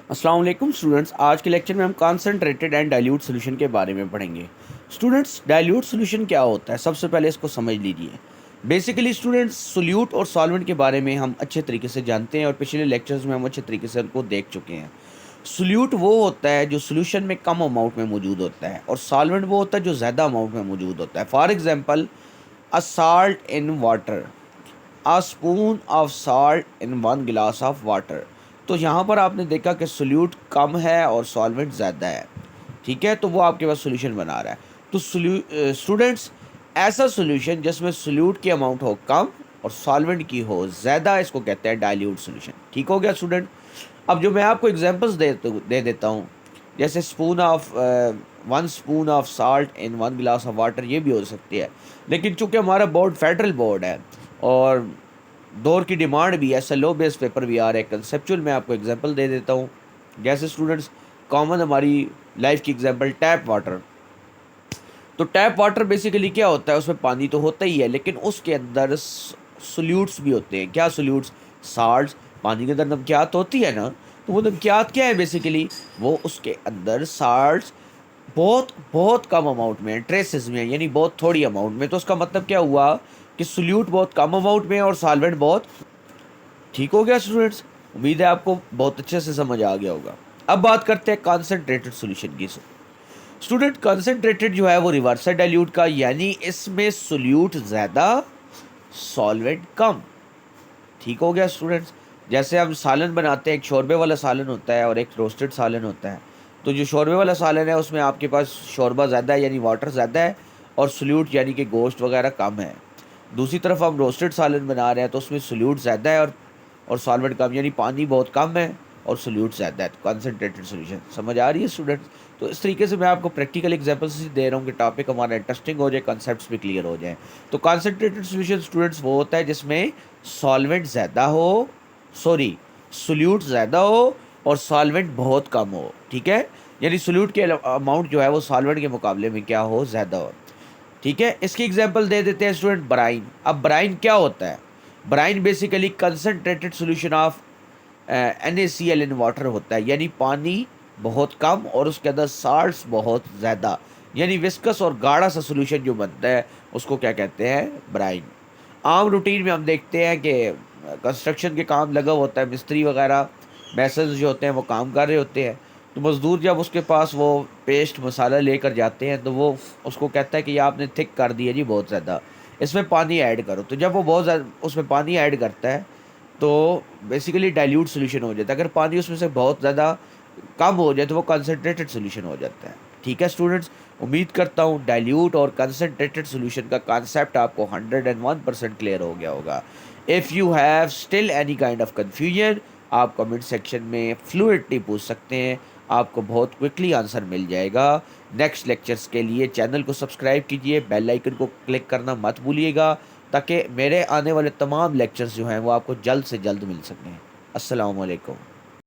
अस्सलाम वालेकुम स्टूडेंट्स। आज के लेक्चर में हम कॉन्सेंट्रेटेड एंड डाइल्यूट सॉल्यूशन के बारे में पढ़ेंगे। स्टूडेंट्स, डाइल्यूट सॉल्यूशन क्या होता है, सबसे पहले इसको समझ लीजिए। बेसिकली स्टूडेंट्स, सोल्यूट और सॉल्वेंट के बारे में हम अच्छे तरीके से जानते हैं और पिछले लेक्चर्स में हम अच्छे तरीके से उनको देख चुके हैं। सोल्यूट वो होता है जो सोल्यूशन में कम अमाउंट में मौजूद होता है और सॉल्वेंट वो होता है जो ज़्यादा अमाउंट में मौजूद होता है। For example, a salt in water, a spoon of salt in one गिलास ऑफ वाटर। तो यहाँ पर आपने देखा कि सोल्यूट कम है और सॉल्वेंट ज़्यादा है, ठीक है, तो वो आपके पास सोल्यूशन बना रहा है। तो स्टूडेंट्स, ऐसा सोल्यूशन जिसमें सोल्यूट की अमाउंट हो कम और सॉल्वेंट की हो ज़्यादा, इसको कहते हैं डाइल्यूट सोल्यूशन। ठीक हो गया स्टूडेंट। अब जो मैं आपको एग्जांपल्स दे देता हूँ, जैसे one spoon of salt in one गिलास ऑफ वाटर, ये भी हो सकती है। लेकिन चूंकि हमारा बोर्ड फेडरल बोर्ड है और दौर की डिमांड भी है, लो बेस पेपर भी आ रहे हैं, कंसेप्चुअल मैं आपको एग्जांपल दे देता हूँ। जैसे स्टूडेंट्स, कॉमन हमारी लाइफ की एग्जांपल टैप वाटर। तो टैप वाटर बेसिकली क्या होता है, उसमें पानी तो होता ही है लेकिन उसके अंदर सोल्यूट्स भी होते हैं। क्या सोल्यूट्स? साल्ट्स। पानी के अंदर नमकियात होती है ना, तो वो नमकियात क्या है बेसिकली? वो उसके अंदर साल्ट्स बहुत बहुत कम अमाउंट में, ट्रेसेस में, यानी बहुत थोड़ी अमाउंट में। तो उसका मतलब क्या हुआ कि सोल्यूट बहुत कम अमाउंट में और सॉल्वेंट बहुत। ठीक हो गया स्टूडेंट्स। उम्मीद है आपको बहुत अच्छे से समझ आ गया होगा। अब बात करते हैं कॉन्सेंट्रेटेड सॉल्यूशन की। स्टूडेंट, कॉन्सेंट्रेटेड जो है वो रिवर्स है डाइल्यूट का, यानी इसमें सोल्यूट ज़्यादा सॉल्वेंट कम। ठीक हो गया स्टूडेंट्स। जैसे हम सालन बनाते हैं, एक शोरबे वाला सालन होता है और एक रोस्टेड सालन होता है। तो जो शोरबे वाला सालन है उसमें आपके पास शोरबा ज़्यादा है यानी वाटर ज़्यादा है और सोल्यूट यानी कि गोश्त वगैरह कम है। दूसरी तरफ हम रोस्टेड सालन बना रहे हैं तो उसमें सोल्यूट ज़्यादा है और सॉल्वेंट कम, यानी पानी बहुत कम है और सोल्यूट ज़्यादा है। कॉन्सेंट्रेटेड सोल्यूशन समझ आ रही है स्टूडेंट्स? तो इस तरीके से मैं आपको प्रैक्टिकल एग्जांपल्स दे रहा हूँ कि टॉपिक हमारा इंटरेस्टिंग हो जाए, कॉन्सेप्ट्स भी क्लियर हो जाए। तो कॉन्सेंट्रेटेड सोल्यूशन स्टूडेंट्स वो होता है जिसमें सॉल्वेंट ज़्यादा हो, सॉरी, सोल्यूट ज़्यादा हो और सॉल्वेंट बहुत कम हो। ठीक है, यानी सोल्यूट के अमाउंट जो है वो सॉल्वेंट के मुकाबले में क्या हो, ज़्यादा हो। ठीक है, इसकी एग्जांपल दे देते हैं स्टूडेंट, ब्राइन। अब ब्राइन क्या होता है? Brine basically concentrated solution of NaCl in water होता है, यानी पानी बहुत कम और उसके अंदर साल्ट्स बहुत ज़्यादा, यानी विस्कस और गाढ़ा सा सोल्यूशन जो बनता है उसको क्या कहते हैं? ब्राइन। आम रूटीन में हम देखते हैं कि कंस्ट्रक्शन के काम लगा होता है, मिस्त्री वगैरह मैसन्स जो होते हैं वो काम कर रहे होते हैं। तो मज़दूर जब उसके पास वो पेस्ट मसाला लेकर जाते हैं तो वो उसको कहता है कि ये आपने थिक कर दिया जी बहुत ज़्यादा, इसमें पानी ऐड करो। तो जब वो बहुत ज़्यादा उसमें पानी ऐड करता है तो बेसिकली डाइल्यूट सोल्यूशन हो जाता है। अगर पानी उसमें से बहुत ज़्यादा कम हो जाए तो वो कंसनट्रेटेड सोल्यूशन हो जाता है। ठीक है स्टूडेंट्स, उम्मीद करता हूँ डाइल्यूट और कंसनट्रेटेड सोल्यूशन का कॉन्सेप्ट आपको 101% क्लियर हो गया होगा। If you have still any kind of confusion, आप कमेंट सेक्शन में फ्लुएंटली पूछ सकते हैं, आपको बहुत क्विकली आंसर मिल जाएगा। नेक्स्ट लेक्चर्स के लिए चैनल को सब्सक्राइब कीजिए, बेल आइकन को क्लिक करना मत भूलिएगा ताकि मेरे आने वाले तमाम लेक्चर्स जो हैं वो आपको जल्द से जल्द मिल सकें। अस्सलाम वालेकुम।